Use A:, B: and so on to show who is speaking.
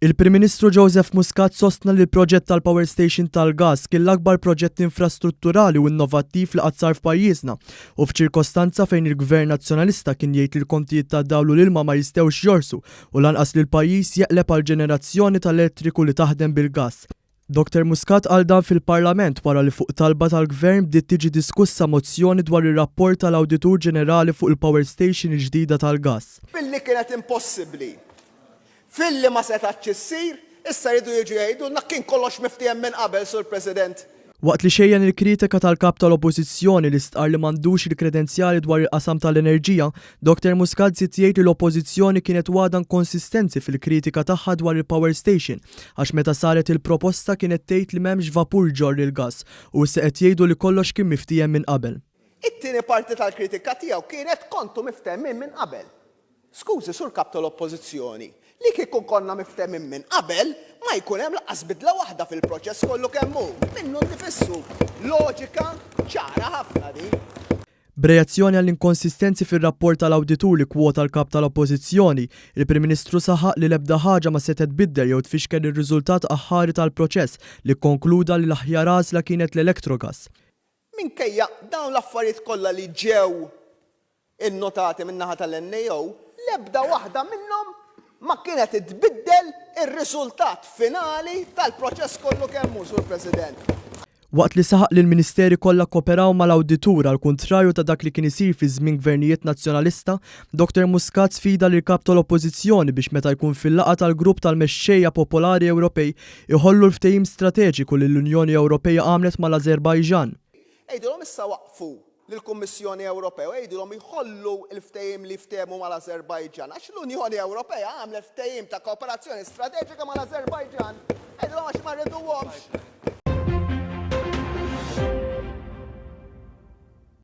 A: Il-Prim Ministru Joseph Muscat sostna li l-proġett tal-Power Station tal-gas kien l-akbar proġett infrastrutturali u innovattiv li qatt sar f'pajjiżna u f'ċirkostanza fejn il-Gvern Nazzjonalista kien jgħid li l-kontijiet tad-dawl u l-ilma ma jistgħux jorsu u lanqas li l-pajjiż jeqleb għal ġenerazzjoni tal-elettriku li taħdem bil-gas. Dr. Muscat qal dan fil-Parlament wara li fuq talba tal-Gvern bdiet tiġi diskussa mozzjoni dwar ir-rapport tal-Awditur Ġenerali fuq il-Power Station il-ġdida tal-gas.
B: Billi kienet impossibbli. Filli ma setax issir, issa jridu jiġu jgħidulna kien kollox miftijem minn qabel, Sur President.
A: Waqt li xejjen il-kritika tal-kap tal-Oppożizzjoni li stqar li m'għandux il-kredenzjali dwar il-qasam tal-enerġija, Dr. Muscat żied jgħid li l-Oppożizzjoni kienet waħda konsistenzi fil-kritika tagħha dwar il-Power Station għax meta saret il-proposta kienet tgħid li m'hemmx vapur ġorri l-gass u issa qed jgħidu li kollox kien miftijem minn qabel.
B: It-tieni parti tal-kritika tiegħu kienet kontu miftemmin minn qabel. Skużi, Sur Kap tal-Oppożizzjoni, li kieku konna miftemmin minn qabel ma jkun hemm laqas bidla waħda fil-proċess kollu kemm hu. Minnu nifissu loġika ċara ħafna din.
A: B'reazzjoni għall-inkonsistenzi fir-rapport tal-Awditur li kwota l-kap tal-Oppożizzjoni, il-Prim Ministru saħaq li l-ebda ħaġa ma setet tbiddel jew tfixkel ir-riżultat aħħari tal-proċess li kkonkluda li l-aħjar għażla kienet l-Electrogas.
B: Minkejja dawn l-affarijiet kollha li ġew innotati min-naħa tal-NAO, l-ebda waħda minnhom ma kienet tbiddel ir-riżultat finali tal-proċess kollu kemm hu, Sur President.
A: Waqt li saħaq li l-Ministeri kollha kooperaw mal-Awditur għal kontrarju ta' dak li kien isir fi żmien gvernijiet nazzjonalista, Dr. Muscat sfida lil kap tal-Oppożizzjoni biex meta jkun fil-laqgħa tal-grupp tal-Mexxejja Popolari Ewropej iħollu l-ftehim strateġiku li l-Unjoni Ewropea għamlet mal-Azerbajġan.
B: Ejdulhom issa waqfu lill-Kummissjoni Ewropea, ejdulhom jħollu l-ftehim li ftehmu mal-Azerbajġan għax l-Unjoni Ewropea għamlet ftehim ta' kooperazzjoni strateġika mal-Azerbajġan. Ejdulhom għax ma rriduhomx.